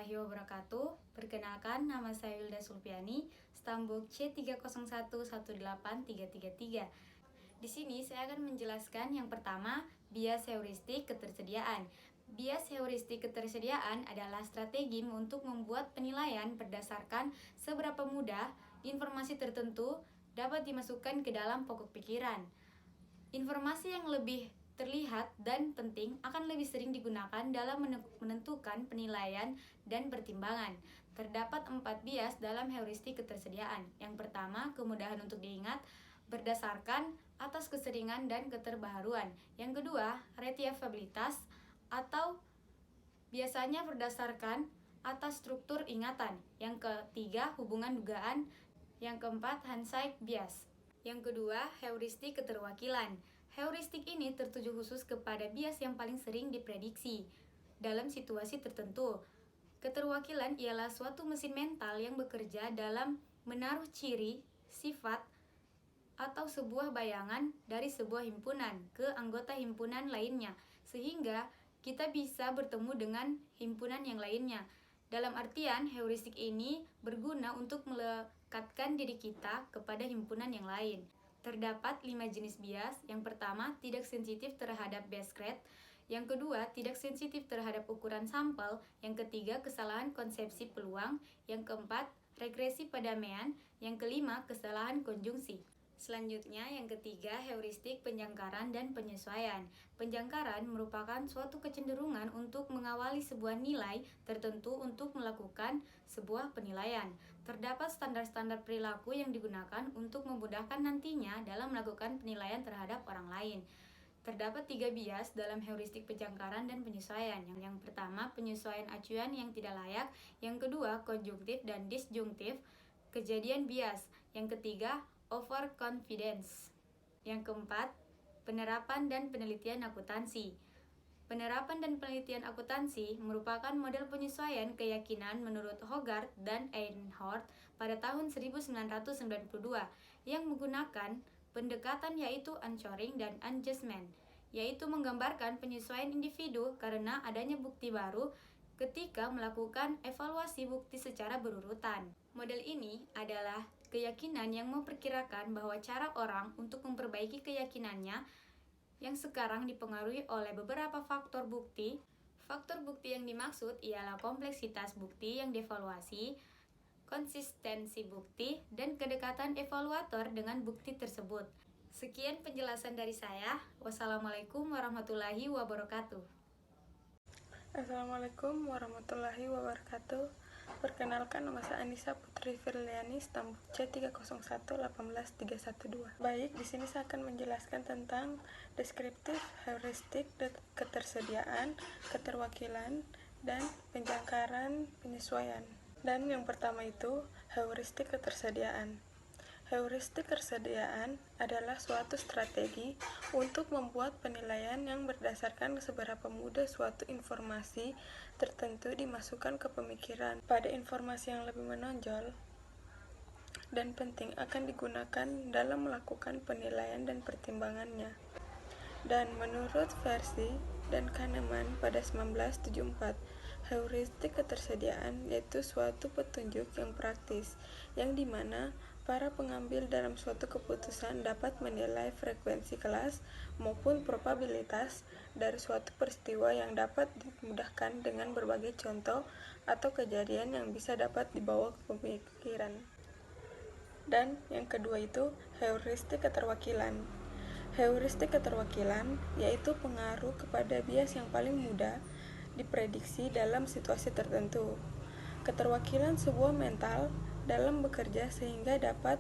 warahmatullahi wabarakatuh. Perkenalkan, nama saya Wilda Sulpiani, stambuk C301183333. Di sini saya akan menjelaskan yang pertama, bias heuristik ketersediaan. Bias heuristik ketersediaan adalah strategi untuk membuat penilaian berdasarkan seberapa mudah informasi tertentu dapat dimasukkan ke dalam pokok pikiran. Informasi yang lebih terlihat dan penting akan lebih sering digunakan dalam menentukan penilaian dan pertimbangan. Terdapat 4 bias dalam heuristik ketersediaan. Yang pertama, kemudahan untuk diingat berdasarkan atas keseringan dan keterbaharuan. Yang kedua, retrievabilitas atau biasanya berdasarkan atas struktur ingatan. Yang ketiga, hubungan dugaan. Yang keempat, hindsight bias. Yang kedua, heuristik keterwakilan. Heuristik ini tertuju khusus kepada bias yang paling sering diprediksi dalam situasi tertentu. Keterwakilan ialah suatu mesin mental yang bekerja dalam menaruh ciri, sifat, atau sebuah bayangan dari sebuah himpunan ke anggota himpunan lainnya, sehingga kita bisa bertemu dengan himpunan yang lainnya. Dalam artian, heuristik ini berguna untuk melekatkan diri kita kepada himpunan yang lain. Terdapat 5 jenis bias. Yang pertama, tidak sensitif terhadap base rate. Yang kedua, tidak sensitif terhadap ukuran sampel. Yang ketiga, kesalahan konsepsi peluang. Yang keempat, regresi pendamaian. Yang kelima, kesalahan konjungsi. Selanjutnya, yang ketiga, heuristik penjangkaran dan penyesuaian. Penjangkaran merupakan suatu kecenderungan untuk mengawali sebuah nilai tertentu untuk melakukan sebuah penilaian. Terdapat standar-standar perilaku yang digunakan untuk memudahkan nantinya dalam melakukan penilaian terhadap orang lain. Terdapat 3 bias dalam heuristik penjangkaran dan penyesuaian. Yang pertama, penyesuaian acuan yang tidak layak. Yang kedua, konjungtif dan disjungtif kejadian bias. Yang ketiga, overconfidence. Yang keempat, penerapan dan penelitian akuntansi. Penerapan dan penelitian akuntansi merupakan model penyesuaian keyakinan menurut Hogarth dan Einhorn pada tahun 1992 yang menggunakan pendekatan yaitu anchoring dan adjustment, yaitu menggambarkan penyesuaian individu karena adanya bukti baru ketika melakukan evaluasi bukti secara berurutan. Model ini adalah keyakinan yang memperkirakan bahwa cara orang untuk memperbaiki keyakinannya yang sekarang dipengaruhi oleh beberapa faktor bukti. Faktor bukti yang dimaksud ialah kompleksitas bukti yang dievaluasi, konsistensi bukti, dan kedekatan evaluator dengan bukti tersebut. Sekian penjelasan dari saya. Wassalamualaikum warahmatullahi wabarakatuh. Assalamualaikum warahmatullahi wabarakatuh. Perkenalkan, nama saya Anissa Putri Firliani, stambuk C301183112. Baik, di sini saya akan menjelaskan tentang deskriptif, heuristik, ketersediaan, keterwakilan, dan penjangkaran penyesuaian. Dan yang pertama itu, heuristik ketersediaan. Heuristik ketersediaan adalah suatu strategi untuk membuat penilaian yang berdasarkan seberapa mudah suatu informasi tertentu dimasukkan ke pemikiran. Pada informasi yang lebih menonjol dan penting akan digunakan dalam melakukan penilaian dan pertimbangannya. Dan menurut Versi dan Kahneman pada 1974, heuristik ketersediaan yaitu suatu petunjuk yang praktis, yang dimana para pengambil dalam suatu keputusan dapat menilai frekuensi kelas maupun probabilitas dari suatu peristiwa yang dapat dimudahkan dengan berbagai contoh atau kejadian yang bisa dapat dibawa ke pemikiran. Dan yang kedua itu heuristik keterwakilan. Heuristik keterwakilan yaitu pengaruh kepada bias yang paling mudah diprediksi dalam situasi tertentu. Keterwakilan sebuah mental dalam bekerja sehingga dapat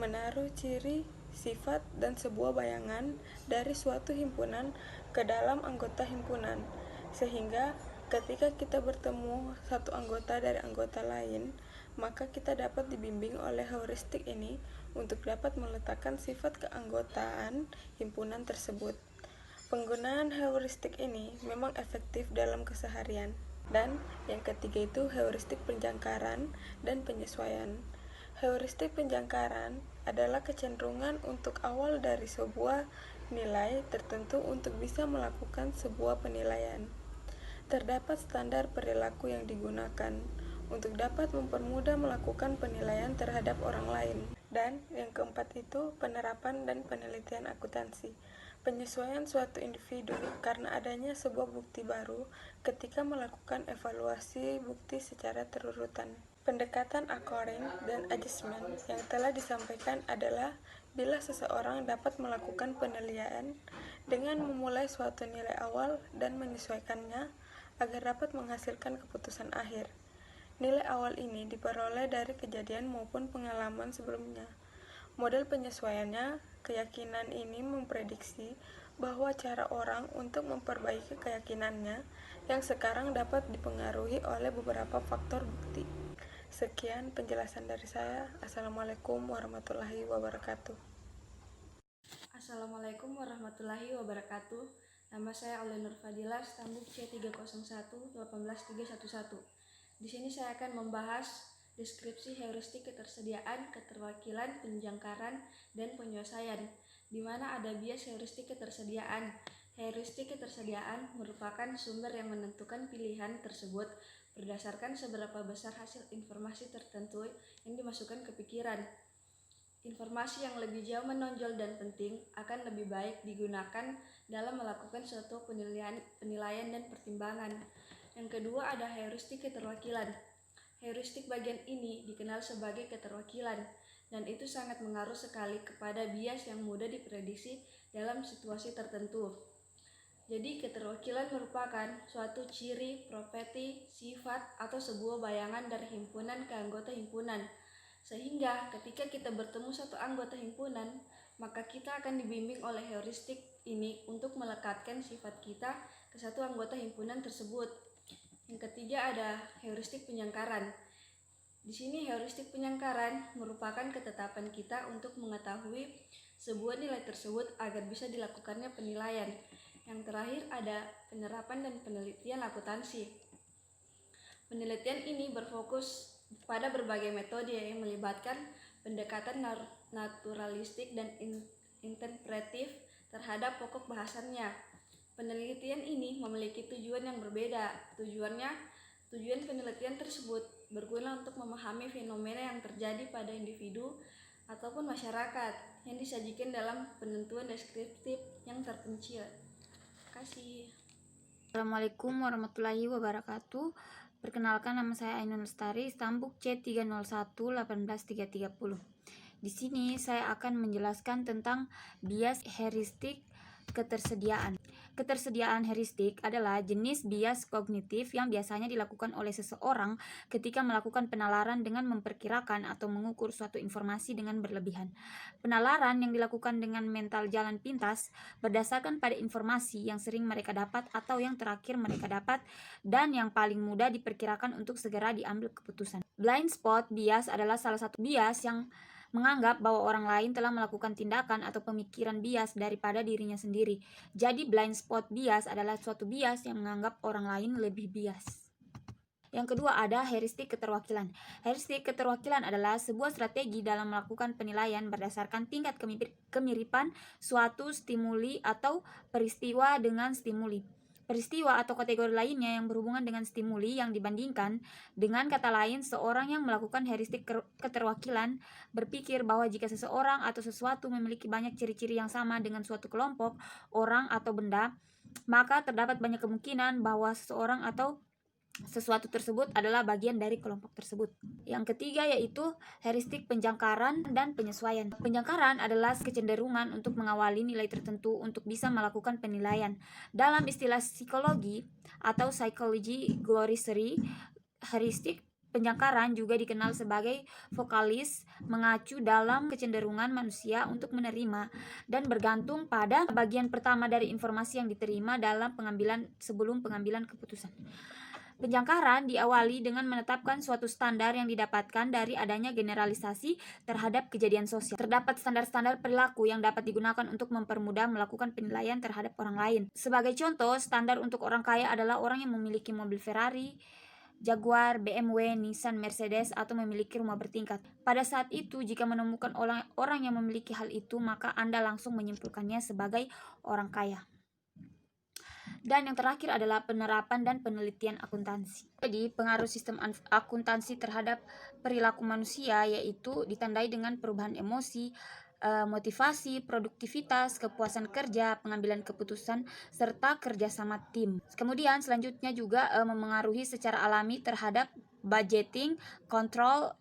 menaruh ciri, sifat, dan sebuah bayangan dari suatu himpunan ke dalam anggota himpunan, sehingga ketika kita bertemu satu anggota dari anggota lain, maka kita dapat dibimbing oleh heuristik ini untuk dapat meletakkan sifat keanggotaan himpunan tersebut. Penggunaan heuristik ini memang efektif dalam keseharian. Dan yang ketiga itu heuristik penjangkaran dan penyesuaian. Heuristik penjangkaran adalah kecenderungan untuk awal dari sebuah nilai tertentu untuk bisa melakukan sebuah penilaian. Terdapat standar perilaku yang digunakan untuk dapat mempermudah melakukan penilaian terhadap orang lain. Dan yang keempat itu penerapan dan penelitian akuntansi. Penyesuaian suatu individu karena adanya sebuah bukti baru ketika melakukan evaluasi bukti secara terurutan. Pendekatan occurring dan adjustment yang telah disampaikan adalah bila seseorang dapat melakukan penilaian dengan memulai suatu nilai awal dan menyesuaikannya agar dapat menghasilkan keputusan akhir. Nilai awal ini diperoleh dari kejadian maupun pengalaman sebelumnya. Model penyesuaiannya, keyakinan ini memprediksi bahwa cara orang untuk memperbaiki keyakinannya yang sekarang dapat dipengaruhi oleh beberapa faktor bukti. Sekian penjelasan dari saya. Assalamualaikum warahmatullahi wabarakatuh. Assalamualaikum warahmatullahi wabarakatuh. Nama saya Aulia Nur Fadilah, stambuk C301-18311. Di sini saya akan membahas deskripsi heuristik ketersediaan, keterwakilan, penjangkaran, dan penyelesaian, di mana ada bias heuristik ketersediaan. Heuristik ketersediaan merupakan sumber yang menentukan pilihan tersebut berdasarkan seberapa besar hasil informasi tertentu yang dimasukkan ke pikiran. Informasi yang lebih jauh menonjol dan penting akan lebih baik digunakan dalam melakukan suatu penilaian dan pertimbangan. Yang kedua ada heuristik keterwakilan. Heuristik bagian ini dikenal sebagai keterwakilan, dan itu sangat mengaruh sekali kepada bias yang mudah diprediksi dalam situasi tertentu. Jadi keterwakilan merupakan suatu ciri, properti, sifat, atau sebuah bayangan dari himpunan ke anggota himpunan. Sehingga ketika kita bertemu satu anggota himpunan, maka kita akan dibimbing oleh heuristik ini untuk melekatkan sifat kita ke satu anggota himpunan tersebut. Yang ketiga ada heuristik penyangkaran. Di sini heuristik penyangkaran merupakan ketetapan kita untuk mengetahui sebuah nilai tersebut agar bisa dilakukannya penilaian. Yang terakhir ada penerapan dan penelitian akuntansi. Penelitian ini berfokus pada berbagai metode yang melibatkan pendekatan naturalistik dan interpretif terhadap pokok bahasannya. Penelitian ini memiliki tujuan yang berbeda. Tujuan penelitian tersebut berguna untuk memahami fenomena yang terjadi pada individu ataupun masyarakat yang disajikan dalam penentuan deskriptif yang terpencil. Terima kasih. Assalamualaikum warahmatullahi wabarakatuh. Perkenalkan, nama saya Ainun Lestari, stambuk C301-18330. Di sini saya akan menjelaskan tentang bias heuristik ketersediaan. Ketersediaan heuristik adalah jenis bias kognitif yang biasanya dilakukan oleh seseorang ketika melakukan penalaran dengan memperkirakan atau mengukur suatu informasi dengan berlebihan. Penalaran yang dilakukan dengan mental jalan pintas berdasarkan pada informasi yang sering mereka dapat atau yang terakhir mereka dapat dan yang paling mudah diperkirakan untuk segera diambil keputusan. Blind spot bias adalah salah satu bias yang menganggap bahwa orang lain telah melakukan tindakan atau pemikiran bias daripada dirinya sendiri. Jadi blind spot bias adalah suatu bias yang menganggap orang lain lebih bias. Yang kedua ada heuristik keterwakilan. Heuristik keterwakilan adalah sebuah strategi dalam melakukan penilaian berdasarkan tingkat kemiripan suatu stimuli atau peristiwa dengan stimuli. Peristiwa atau kategori lainnya yang berhubungan dengan stimuli yang dibandingkan. Dengan kata lain, seorang yang melakukan heuristik keterwakilan berpikir bahwa jika seseorang atau sesuatu memiliki banyak ciri-ciri yang sama dengan suatu kelompok, orang atau benda, maka terdapat banyak kemungkinan bahwa seseorang atau sesuatu tersebut adalah bagian dari kelompok tersebut. Yang ketiga yaitu heuristik penjangkaran dan penyesuaian. Penjangkaran adalah kecenderungan untuk mengawali nilai tertentu untuk bisa melakukan penilaian. Dalam istilah psikologi atau psychology glossary, heuristik penjangkaran juga dikenal sebagai vokalis, mengacu dalam kecenderungan manusia untuk menerima dan bergantung pada bagian pertama dari informasi yang diterima dalam sebelum pengambilan keputusan. Penjangkaran diawali dengan menetapkan suatu standar yang didapatkan dari adanya generalisasi terhadap kejadian sosial. Terdapat standar-standar perilaku yang dapat digunakan untuk mempermudah melakukan penilaian terhadap orang lain. Sebagai contoh, standar untuk orang kaya adalah orang yang memiliki mobil Ferrari, Jaguar, BMW, Nissan, Mercedes, atau memiliki rumah bertingkat. Pada saat itu, jika menemukan orang yang memiliki hal itu, maka Anda langsung menyimpulkannya sebagai orang kaya. Dan yang terakhir adalah penerapan dan penelitian akuntansi. Jadi, pengaruh sistem akuntansi terhadap perilaku manusia yaitu ditandai dengan perubahan emosi, motivasi, produktivitas, kepuasan kerja, pengambilan keputusan, serta kerjasama tim. Kemudian selanjutnya juga memengaruhi secara alami terhadap budgeting, kontrol,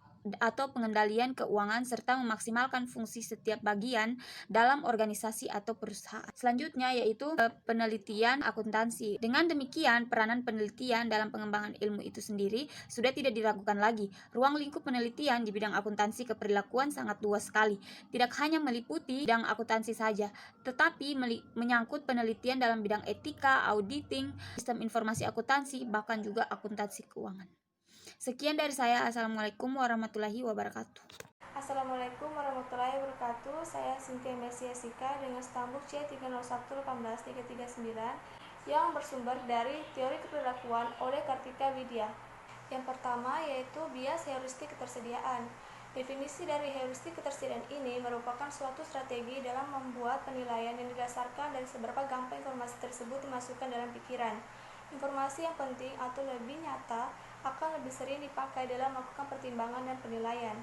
atau pengendalian keuangan serta memaksimalkan fungsi setiap bagian dalam organisasi atau perusahaan. Selanjutnya yaitu penelitian akuntansi. Dengan demikian, peranan penelitian dalam pengembangan ilmu itu sendiri sudah tidak diragukan lagi. Ruang lingkup penelitian di bidang akuntansi keperilakuan sangat luas sekali. Tidak hanya meliputi bidang akuntansi saja, tetapi menyangkut penelitian dalam bidang etika, auditing, sistem informasi akuntansi, bahkan juga akuntansi keuangan. Sekian dari saya. Assalamualaikum warahmatullahi wabarakatuh. Assalamualaikum warahmatullahi wabarakatuh. Saya Cynthia Mercy Jessica dengan stambuk C301-18339 yang bersumber dari teori keperilakuan oleh Kartika Widya. Yang pertama yaitu bias heuristik ketersediaan. Definisi dari heuristik ketersediaan ini merupakan suatu strategi dalam membuat penilaian yang didasarkan dari seberapa gampang informasi tersebut dimasukkan dalam pikiran. Informasi yang penting atau lebih nyata akan lebih sering dipakai dalam melakukan pertimbangan dan penilaian.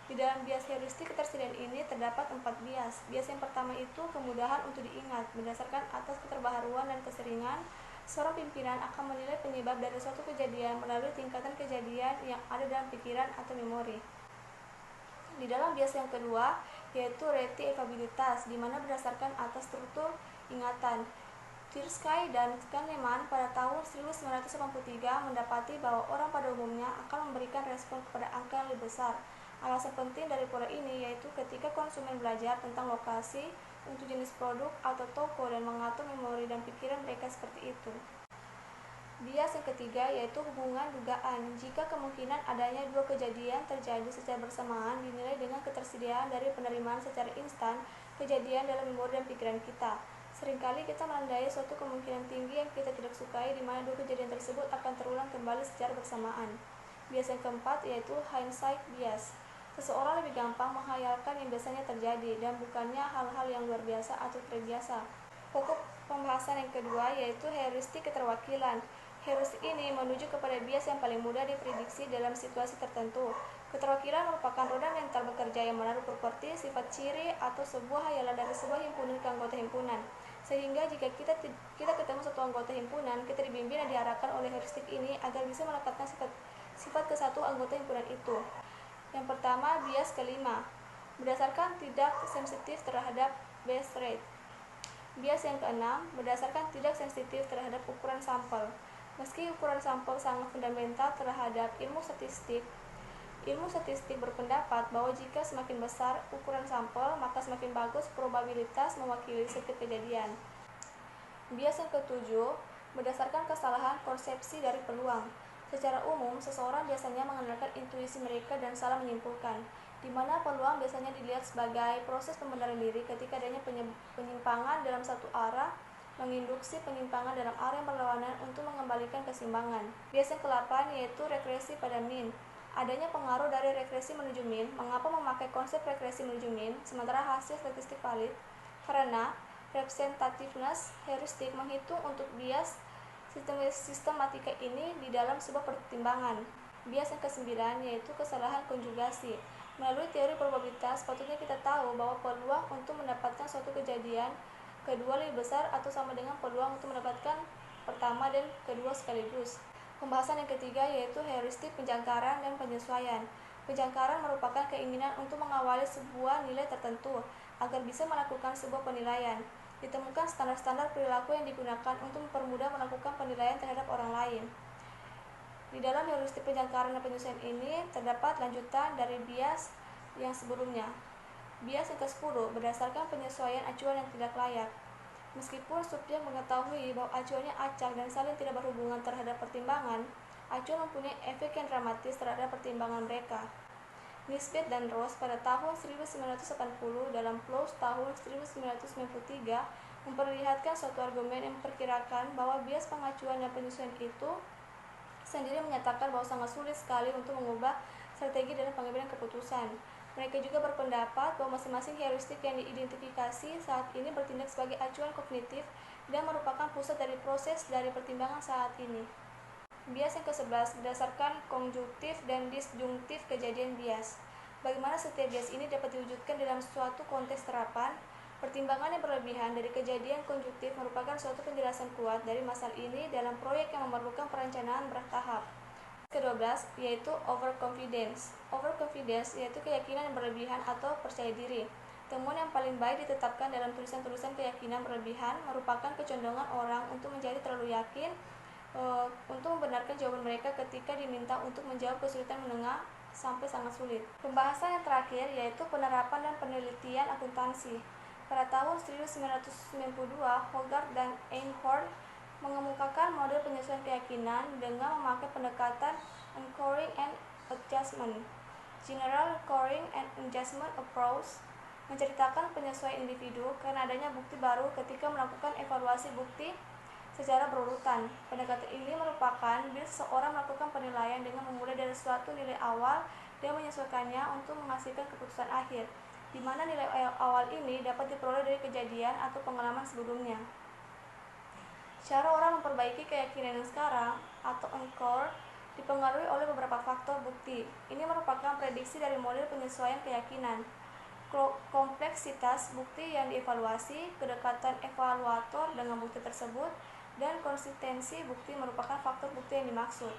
Di dalam bias heuristik ketersediaan ini terdapat 4 bias. Bias yang pertama itu kemudahan untuk diingat. Berdasarkan atas keterbaharuan dan keseringan, seorang pimpinan akan menilai penyebab dari suatu kejadian melalui tingkatan kejadian yang ada dalam pikiran atau memori. Di dalam bias yang kedua yaitu reti-evabilitas, di mana berdasarkan atas struktur ingatan. Tversky dan Kahneman pada tahun 1983 mendapati bahwa orang pada umumnya akan memberikan respon kepada angka yang lebih besar. Alasan penting dari pola ini yaitu ketika konsumen belajar tentang lokasi untuk jenis produk atau toko dan mengatur memori dan pikiran mereka seperti itu. Bias yang ketiga yaitu hubungan dugaan. Jika kemungkinan adanya dua kejadian terjadi secara bersamaan dinilai dengan ketersediaan dari penerimaan secara instan kejadian dalam memori dan pikiran kita. Seringkali kita menandai suatu kemungkinan tinggi yang kita tidak sukai di mana dua kejadian tersebut akan terulang kembali secara bersamaan. Bias yang keempat yaitu hindsight bias. Seseorang lebih gampang menghayalkan yang biasanya terjadi dan bukannya hal-hal yang luar biasa atau terbiasa. Pokok pembahasan yang kedua yaitu heuristik keterwakilan. Heuristik ini menuju kepada bias yang paling mudah diprediksi dalam situasi tertentu. Keterwakilan merupakan roda mental bekerja yang menaruh properti, sifat ciri, atau sebuah hayalan dari sebuah himpunan ke anggota himpunan. Sehingga jika kita ketemu satu anggota himpunan, kita dibimbing dan diarahkan oleh heuristik ini agar bisa mendapatkan sifat ke satu anggota himpunan itu. Yang pertama, bias kelima. Berdasarkan tidak sensitif terhadap base rate. Bias yang keenam, berdasarkan tidak sensitif terhadap ukuran sampel. Meski ukuran sampel sangat fundamental terhadap ilmu statistik berpendapat bahwa jika semakin besar ukuran sampel, maka semakin bagus probabilitas mewakili setiap kejadian. Bias yang ketujuh, berdasarkan kesalahan konsepsi dari peluang. Secara umum, seseorang biasanya mengandalkan intuisi mereka dan salah menyimpulkan, di mana peluang biasanya dilihat sebagai proses pembenaran diri ketika adanya penyimpangan dalam satu arah, menginduksi penyimpangan dalam arah yang berlawanan untuk mengembalikan keseimbangan. Bias yang ke-8 yaitu regresi pada mean. Adanya pengaruh dari regresi menuju mean. Mengapa memakai konsep regresi menuju mean sementara hasil statistik valid? Karena representativeness heuristik menghitung untuk bias sistematika ini di dalam sebuah pertimbangan. Bias yang ke-9 yaitu kesalahan konjugasi. Melalui teori probabilitas, patutnya kita tahu bahwa peluang untuk mendapatkan suatu kejadian kedua lebih besar atau sama dengan peluang untuk mendapatkan pertama dan kedua sekaligus. Pembahasan yang ketiga yaitu heuristik penjangkaran dan penyesuaian. Penjangkaran merupakan keinginan untuk mengawali sebuah nilai tertentu agar bisa melakukan sebuah penilaian. Ditemukan standar-standar perilaku yang digunakan untuk mempermudah melakukan penilaian terhadap orang lain. Di dalam heuristik penjangkaran dan penyesuaian ini terdapat lanjutan dari bias yang sebelumnya. Bias yang ke-10 berdasarkan penyesuaian acuan yang tidak layak. Meskipun subjek mengetahui bahwa acuannya acak dan saling tidak berhubungan terhadap pertimbangan, acuan mempunyai efek yang dramatis terhadap pertimbangan mereka. Nisbet dan Ross pada tahun 1980 dalam PLOS tahun 1993 memperlihatkan suatu argumen yang memperkirakan bahwa bias pengacuan dan penyesuaian itu sendiri menyatakan bahwa sangat sulit sekali untuk mengubah strategi dalam pengambilan keputusan. Mereka juga berpendapat bahwa masing-masing heuristik yang diidentifikasi saat ini bertindak sebagai acuan kognitif dan merupakan pusat dari proses dari pertimbangan saat ini. Bias yang ke-11 berdasarkan konjungtif dan disjungtif kejadian bias. Bagaimana setiap bias ini dapat diwujudkan dalam suatu konteks terapan? Pertimbangan yang berlebihan dari kejadian konjungtif merupakan suatu penjelasan kuat dari masalah ini dalam proyek yang memerlukan perencanaan bertahap. Ke-12 yaitu overconfidence. Overconfidence yaitu keyakinan yang berlebihan atau percaya diri. Temuan yang paling baik ditetapkan dalam tulisan-tulisan keyakinan berlebihan merupakan kecondongan orang untuk menjadi terlalu yakin untuk membenarkan jawaban mereka ketika diminta untuk menjawab kesulitan menengah sampai sangat sulit. Pembahasan yang terakhir yaitu penerapan dan penelitian akuntansi. Pada tahun 1992, Hogarth dan Einhorn mengemukakan model penyesuaian keyakinan dengan memakai pendekatan Anchoring and Adjustment. General Anchoring and Adjustment Approach menceritakan penyesuaian individu karena adanya bukti baru ketika melakukan evaluasi bukti secara berurutan. Pendekatan ini merupakan bila seseorang melakukan penilaian dengan memulai dari suatu nilai awal dan menyesuaikannya untuk menghasilkan keputusan akhir, di mana nilai awal ini dapat diperoleh dari kejadian atau pengalaman sebelumnya. Cara orang memperbaiki keyakinan yang sekarang atau encore dipengaruhi oleh beberapa faktor bukti. Ini merupakan prediksi dari model penyesuaian keyakinan. Kompleksitas bukti yang dievaluasi, kedekatan evaluator dengan bukti tersebut, dan konsistensi bukti merupakan faktor bukti yang dimaksud.